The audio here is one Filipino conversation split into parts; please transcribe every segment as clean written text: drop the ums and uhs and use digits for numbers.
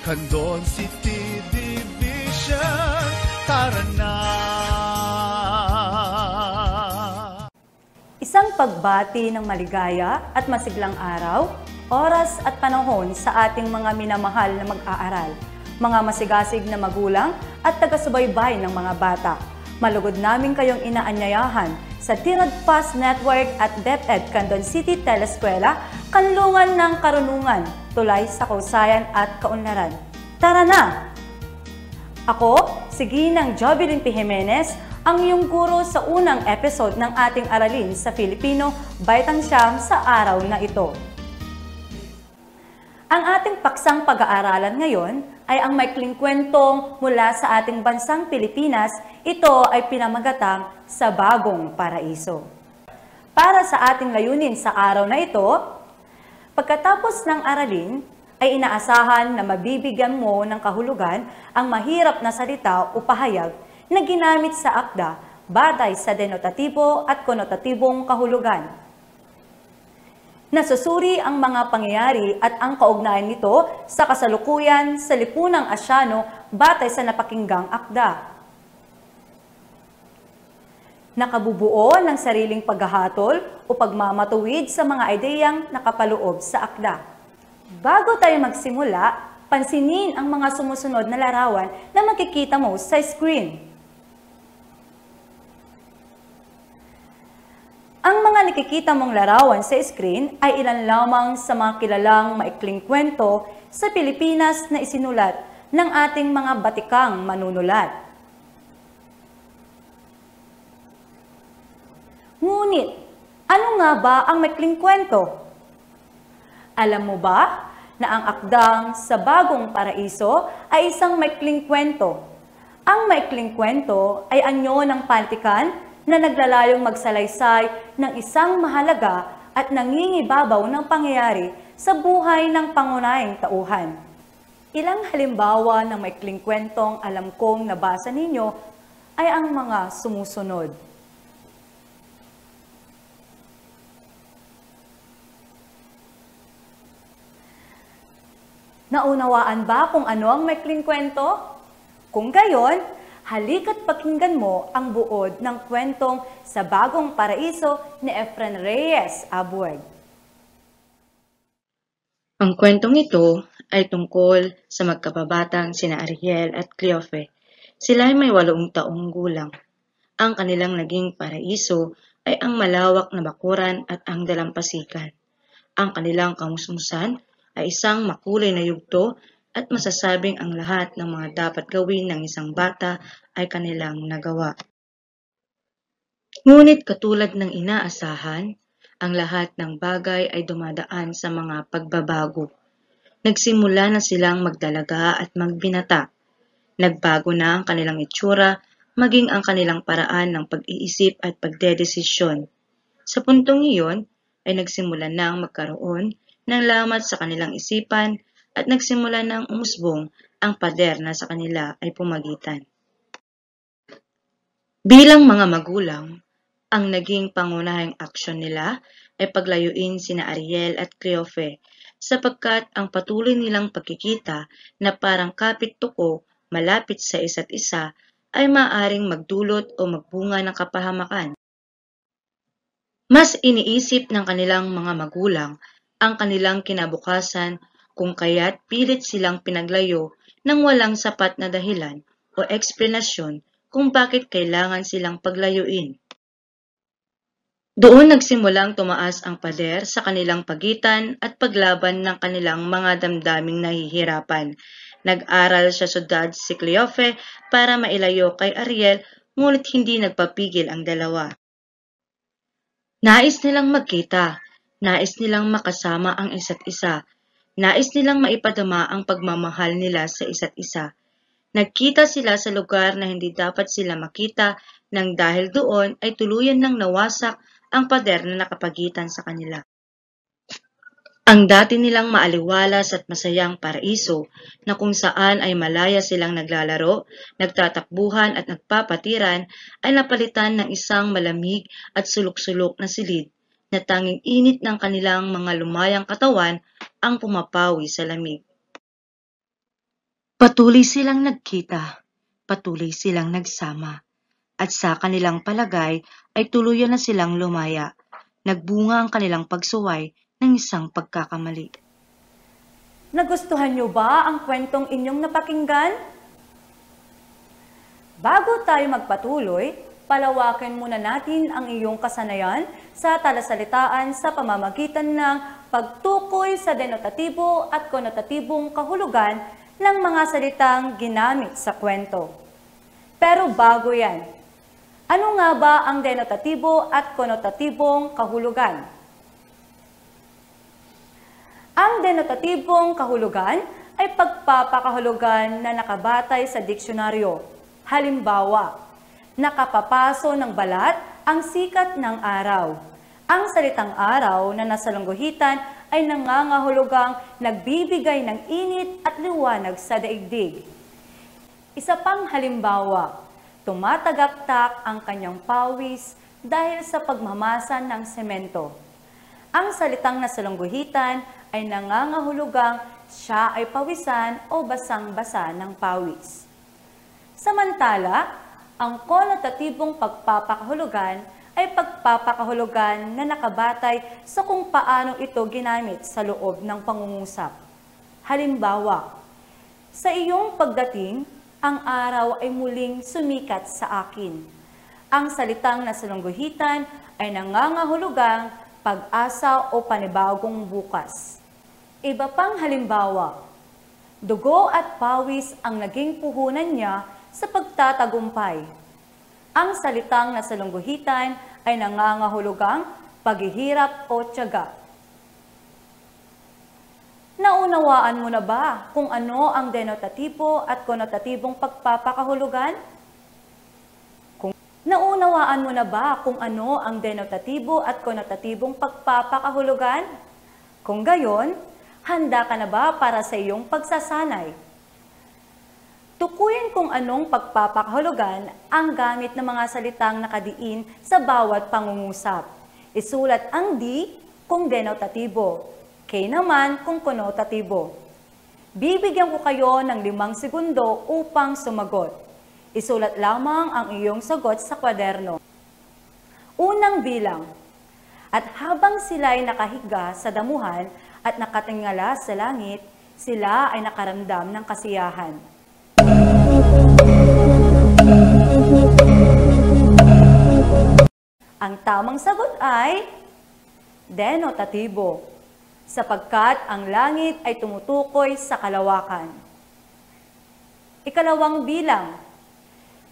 Candon City Division, tara na! Isang pagbati ng maligaya at masiglang araw, oras at panahon sa ating mga minamahal na mag-aaral, mga masigasig na magulang at taga-subaybay ng mga bata. Malugod namin kayong inaanyayahan sa Tirad Pass Network at DepEd Candon City Teleskwela, kanlungan ng karunungan, tulay sa kausayan at kaunlaran. Tara na! Ako, si Ginang Jovelyn P. Jimenez, ang iyong guro sa unang episode ng ating aralin sa Filipino, Baitang Siyam sa araw na ito. Ang ating paksang pag-aaralan ngayon ay ang maikling kwentong mula sa ating bansang Pilipinas. Ito ay pinamagatang Sa Bagong Paraiso. Para sa ating layunin sa araw na ito, pagkatapos ng aralin, ay inaasahan na mabibigyan mo ng kahulugan ang mahirap na salita o pahayag na ginamit sa akda batay sa denotatibo at konotatibong kahulugan. Nasusuri ang mga pangyayari at ang kaugnayan nito sa kasalukuyan sa lipunang Asyano batay sa napakinggang akda. Nakabubuo ng sariling paghahatol o pagmamatuwid sa mga ideyang nakapaloob sa akda. Bago tayo magsimula, pansinin ang mga sumusunod na larawan na makikita mo sa screen. Ang mga nakikita mong larawan sa screen ay ilan lamang sa mga kilalang maikling kwento sa Pilipinas na isinulat ng ating mga batikang manunulat. Ngunit, ano nga ba ang maikling kwento? Alam mo ba na ang akdang Sa Bagong Paraiso ay isang maikling kwento? Ang maikling kwento ay anyo ng pantikan na naglalayong magsalaysay ng isang mahalaga at nangingibabaw ng pangyayari sa buhay ng pangunahing tauhan. Ilang halimbawa ng maikling kwentong alam kong nabasa ninyo ay ang mga sumusunod. Naunawaan ba kung ano ang maikling kwento? Kung gayon, halika't pakinggan mo ang buod ng kwentong Sa Bagong Paraiso ni Efren Reyes Abueg. Ang kwentong ito ay tungkol sa magkababatang sina Ariel at Cleofe. Sila ay may 8 taong gulang. Ang kanilang naging paraiso ay ang malawak na bakuran at ang dalampasigan. Ang kanilang kamusmusan ay isang makulay na yugto at masasabing ang lahat ng mga dapat gawin ng isang bata ay kanilang nagawa. Ngunit katulad ng inaasahan, ang lahat ng bagay ay dumadaan sa mga pagbabago. Nagsimula na silang magdalaga at magbinata. Nagbago na ang kanilang itsura, maging ang kanilang paraan ng pag-iisip at pagdedesisyon. Sa puntong iyon, ay nagsimula na ang magkaroon ng lamat sa kanilang isipan at nagsimula ng umusbong ang pader na sa kanila ay pumagitan. Bilang mga magulang, ang naging pangunahing aksyon nila ay paglayuin sina Ariel at Cleofe sapagkat ang patuloy nilang pagkikita na parang kapit-tuko malapit sa isa't isa ay maaaring magdulot o magbunga ng kapahamakan. Mas iniisip ng kanilang mga magulang ang kanilang kinabukasan kung kaya't pilit silang pinaglayo ng walang sapat na dahilan o eksplanasyon kung bakit kailangan silang paglayuin. Doon nagsimulang tumaas ang pader sa kanilang pagitan at paglaban ng kanilang mga damdaming nahihirapan. Nag-aral sa syudad si Cleofe para mailayo kay Ariel, ngunit hindi nagpapigil ang dalawa. Nais nilang magkita. Nais nilang makasama ang isa't isa. Nais nilang maipadama ang pagmamahal nila sa isa't isa. Nagkita sila sa lugar na hindi dapat sila makita nang dahil doon ay tuluyan nang nawasak ang pader na nakapagitan sa kanila. Ang dati nilang maaliwalas at masayang paraiso na kung saan ay malaya silang naglalaro, nagtatakbuhan at nagpapatiran ay napalitan ng isang malamig at sulok-sulok na silid na tanging init ng kanilang mga lumayang katawan ang pumapawi sa lamig. Patuloy silang nagkita, patuloy silang nagsama, at sa kanilang palagay ay tuluyan na silang lumaya. Nagbunga ang kanilang pagsuway ng isang pagkakamali. Nagustuhan niyo ba ang kwentong inyong napakinggan? Bago tayo magpatuloy, palawakin muna natin ang iyong kasanayan sa talasalitaan sa pamamagitan ng pagtukoy sa denotatibo at konotatibong kahulugan ng mga salitang ginamit sa kwento. Pero bago yan, ano nga ba ang denotatibo at konotatibong kahulugan? Ang denotatibong kahulugan ay pagpapakahulugan na nakabatay sa diksyonaryo. Halimbawa, nakapapaso ng balat ang sikat ng araw. Ang salitang araw na nasa lungguhitan ay nangangahulugang nagbibigay ng init at liwanag sa daigdig. Isa pang halimbawa, tumatagaktak ang kanyang pawis dahil sa pagmamasa ng semento. Ang salitang nasa lungguhitan ay nangangahulugang siya ay pawisan o basang-basa ng pawis. Samantala, ang konotatibong pagpapakahulugan ay pagpapakahulugan na nakabatay sa kung paano ito ginamit sa loob ng pangungusap. Halimbawa, sa iyong pagdating, ang araw ay muling sumikat sa akin. Ang salitang nasa lungguhitan ay nangangahulugang pag-asa o panibagong bukas. Iba pang halimbawa, dugo at pawis ang naging puhunan niya sa pagtatagumpay. Ang salitang nasa lungguhitan ay nangangahulugang paghihirap o tiyaga. Naunawaan mo na ba kung ano ang denotatibo at konotatibong pagpapakahulugan? Naunawaan mo na ba kung ano ang denotatibo at konotatibong pagpapakahulugan? Kung gayon, handa ka na ba para sa iyong pagsasanay? Tukuyin kung anong pagpapakahulugan ang gamit ng mga salitang nakadiin sa bawat pangungusap. Isulat ang D kung denotatibo, K naman kung konotatibo. Bibigyan ko kayo ng 5 segundo upang sumagot. Isulat lamang ang iyong sagot sa kwaderno. Unang bilang. At habang sila ay nakahiga sa damuhan at nakatingala sa langit, sila ay nakaramdam ng kasiyahan. Ang tamang sagot ay denotatibo, sapagkat ang langit ay tumutukoy sa kalawakan. Ikalawang bilang.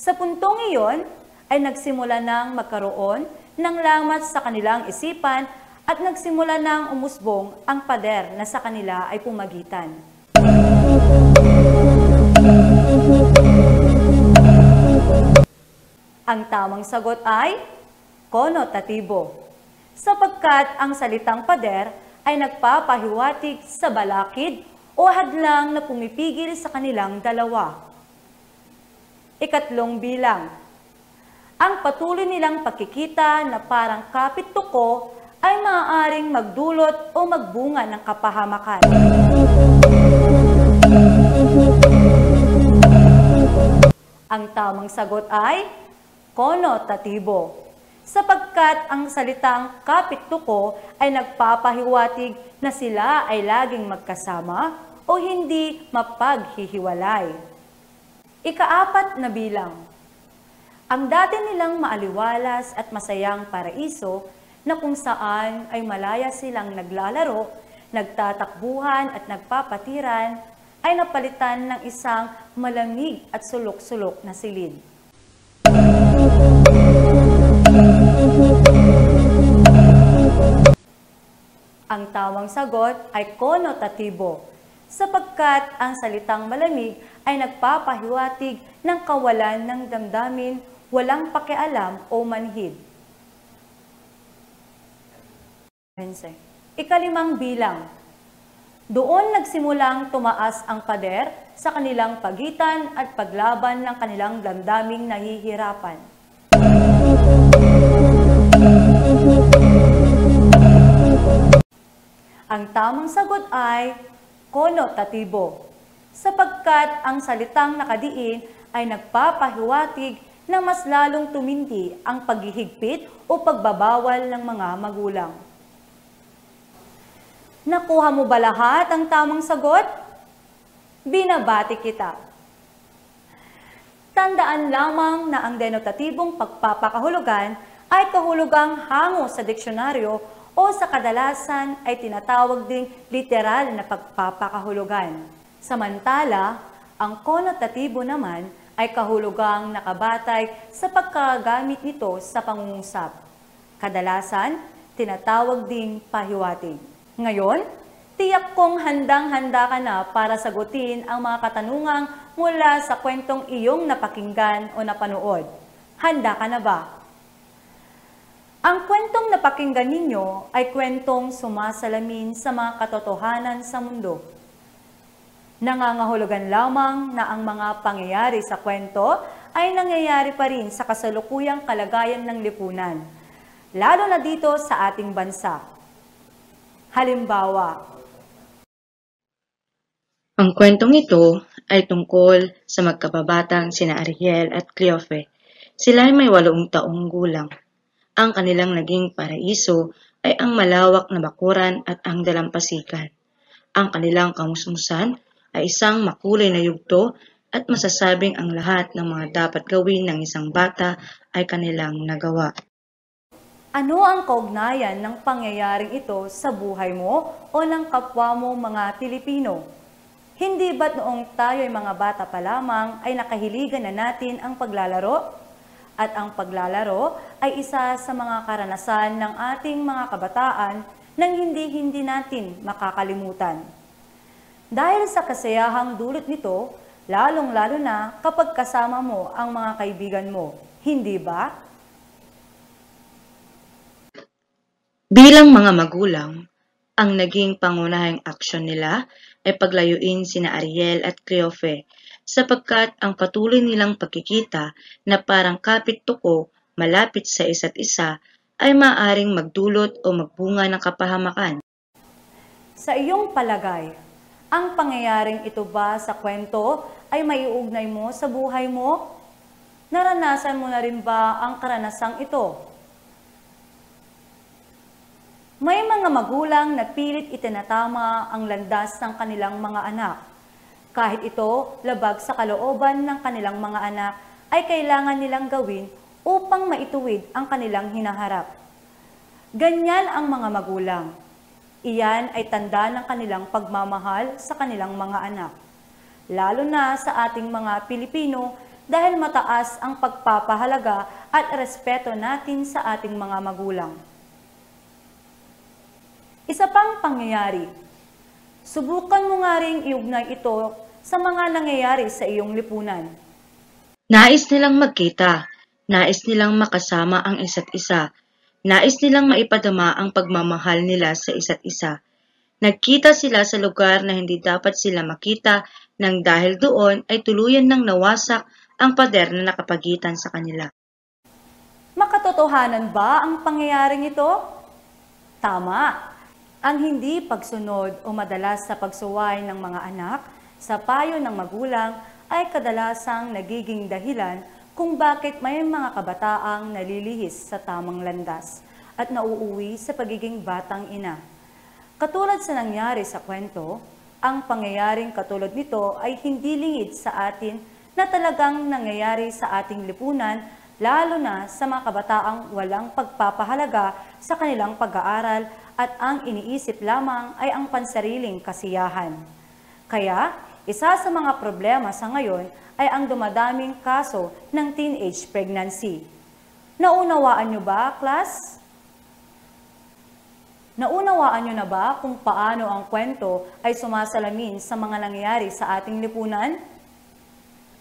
Sa puntong iyon ay nagsimula ng magkaroon ng lamat sa kanilang isipan at nagsimula ng umusbong ang pader na sa kanila ay pumagitan. Ang tamang sagot ay konotatibo, sapagkat ang salitang pader ay nagpapahiwatig sa balakid o hadlang na pumipigil sa kanilang dalawa. Ikatlong bilang. Ang patuloy nilang pagkikita na parang kapit-tuko ay maaaring magdulot o magbunga ng kapahamakan. Ang tamang sagot ay konotatibo, sapagkat ang salitang kapit-tuko ay nagpapahiwatig na sila ay laging magkasama o hindi mapaghihiwalay. Ika-4 na bilang. Ang dati nilang maaliwalas at masayang paraiso na kung saan ay malaya silang naglalaro, nagtatakbuhan at nagpapatiran ay napalitan ng isang malamig at sulok-sulok na silid. Ang tamang sagot ay konotatibo, sapagkat ang salitang malamig ay nagpapahiwatig ng kawalan ng damdamin, walang pakialam o manhid. Ika-5 bilang. Doon nagsimulang tumaas ang pader sa kanilang pagitan at paglaban ng kanilang damdaming nahihirapan. Ang tamang sagot ay konotatibo, sapagkat ang salitang nakadiin ay nagpapahiwatig na mas lalong tumindi ang paghihigpit o pagbabawal ng mga magulang. Nakuha mo ba lahat ang tamang sagot? Binabati kita. Tandaan lamang na ang denotatibong pagpapakahulugan ay kahulugang hango sa diksyonaryo o sa kadalasan ay tinatawag ding literal na pagpapakahulugan. Samantala, ang konotatibo naman ay kahulugang nakabatay sa pagkagamit nito sa pangungusap. Kadalasan, tinatawag ding pahiwatig. Ngayon, tiyak kong handang-handa ka na para sagutin ang mga katanungang mula sa kwentong iyong napakinggan o napanood. Handa ka na ba? Ang kwentong napakinggan ninyo ay kwentong sumasalamin sa mga katotohanan sa mundo. Nangangahulugan lamang na ang mga pangyayari sa kwento ay nangyayari pa rin sa kasalukuyang kalagayan ng lipunan, lalo na dito sa ating bansa. Halimbawa, Ang kwentong ito ay tungkol sa magkababatang sina Ariel at Cleofe. Sila ay may 8 taong gulang. Ang kanilang naging paraiso ay ang malawak na bakuran at ang dalampasigan. Ang kanilang kamusmusan ay isang makulay na yugto at masasabing ang lahat ng mga dapat gawin ng isang bata ay kanilang nagawa. ano ang kaugnayan ng pangyayaring ito sa buhay mo o ng kapwa mo mga Pilipino? Hindi ba't noong tayo ay mga bata pa lamang ay nakahiligan na natin ang paglalaro? At ang paglalaro ay isa sa mga karanasan ng ating mga kabataan nang hindi natin makakalimutan. Dahil sa kasayahang dulot nito, lalong-lalo na kapag kasama mo ang mga kaibigan mo, hindi ba? Bilang mga magulang, ang naging pangunahing aksyon nila ay paglayuin sina Ariel at Cleofe sapagkat ang patuloy nilang pagkikita na parang kapit-tuko malapit sa isa't isa ay maaaring magdulot o magbunga ng kapahamakan. Sa iyong palagay, ang pangyayaring ito ba sa kwento ay maiugnay mo sa buhay mo? Naranasan mo na rin ba ang karanasang ito? May mga magulang na pilit itinatama ang landas ng kanilang mga anak. Kahit ito labag sa kalooban ng kanilang mga anak, ay kailangan nilang gawin upang maituwid ang kanilang hinaharap. Ganyan ang mga magulang. Iyan ay tanda ng kanilang pagmamahal sa kanilang mga anak. Lalo na sa ating mga Pilipino dahil mataas ang pagpapahalaga at respeto natin sa ating mga magulang. Isa pang pangyayari, subukan mo nga ring iugnay ito sa mga nangyayari sa iyong lipunan. Nais nilang magkita, nais nilang makasama ang isa't isa, nais nilang maipadama ang pagmamahal nila sa isa't isa. Nagkita sila sa lugar na hindi dapat sila makita nang dahil doon ay tuluyan nang nawasak ang pader na nakapagitan sa kanila. Makatotohanan ba ang pangyayaring ito? Tama. Ang hindi pagsunod o madalas sa pagsuway ng mga anak sa payo ng magulang ay kadalasang nagiging dahilan kung bakit may mga kabataang nalilihis sa tamang landas at nauuwi sa pagiging batang ina. Katulad sa nangyari sa kwento, ang pangyayaring katulad nito ay hindi lingid sa atin na talagang nangyayari sa ating lipunan, lalo na sa mga kabataang walang pagpapahalaga sa kanilang pag-aaral at ang iniisip lamang ay ang pansariling kasiyahan. Kaya, isa sa mga problema sa ngayon ay ang dumadaming kaso ng teenage pregnancy. Naunawaan niyo ba, class? Naunawaan niyo na ba kung paano ang kwento ay sumasalamin sa mga nangyayari sa ating lipunan?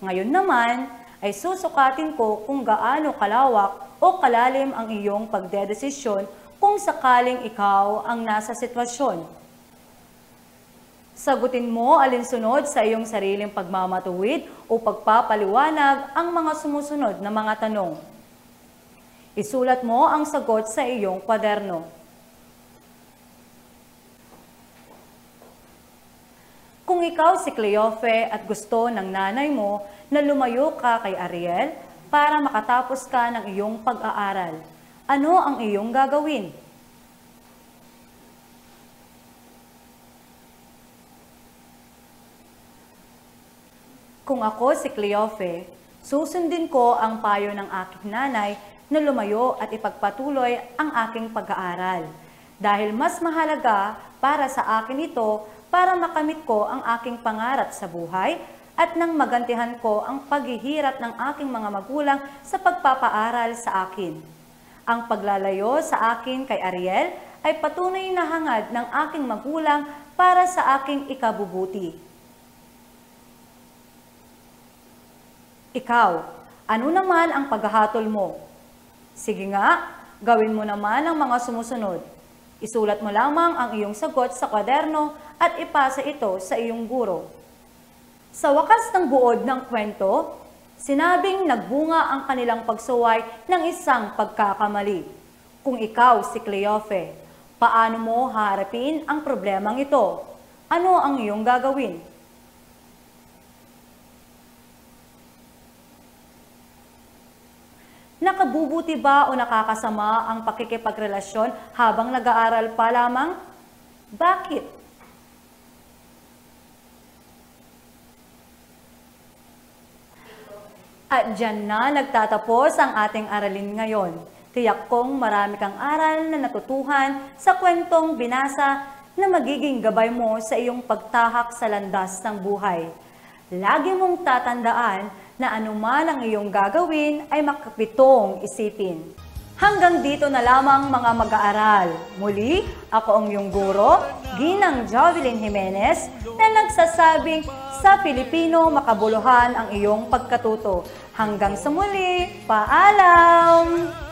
Ngayon naman, ay susukatin ko kung gaano kalawak o kalalim ang iyong pagdedesisyon kung sakaling ikaw ang nasa sitwasyon. Sagutin mo alinsunod sa iyong sariling pagmamatuwid o pagpapaliwanag ang mga sumusunod na mga tanong. Isulat mo ang sagot sa iyong kwaderno. Kung Kung ikaw si Cleofe at gusto ng nanay mo na lumayo ka kay Ariel para makatapos ka ng iyong pag-aaral, ano ang iyong gagawin? Kung ako si Cleofe, susundin ko ang payo ng aking nanay na lumayo at ipagpatuloy ang aking pag-aaral. Dahil mas mahalaga para sa akin ito para makamit ko ang aking pangarap sa buhay at nang magantihan ko ang paghihirap ng aking mga magulang sa pagpapaaral sa akin. Ang paglalayo sa akin kay Ariel ay patunay na hangad ng aking magulang para sa aking ikabubuti. Ikaw, ano naman ang paghahatol mo? Sige nga, gawin mo naman ang mga sumusunod. Isulat mo lamang ang iyong sagot sa kwaderno at ipasa ito sa iyong guro. Sa wakas ng buod ng kwento, sinabing nagbunga ang kanilang pagsuway ng isang pagkakamali. Kung ikaw si Cleofe, paano mo haharapin ang problemang ito? Ano ang iyong gagawin? Nakabubuti ba o nakakasama ang pakikipagrelasyon habang nag-aaral pa lamang? Bakit? At dyan na nagtatapos ang ating aralin ngayon. Tiyak kong marami kang aral na natutuhan sa kwentong binasa na magiging gabay mo sa iyong pagtahak sa landas ng buhay. Lagi mong tatandaan na anuman ang iyong gagawin ay makapitong isipin. Hanggang dito na lamang mga mag-aaral. Muli, ako ang iyong guro, Ginang Jovelyn Jimenez, na nagsasabing sa Pilipino makabuluhan ang iyong pagkatuto. Hanggang sa muli, paalam!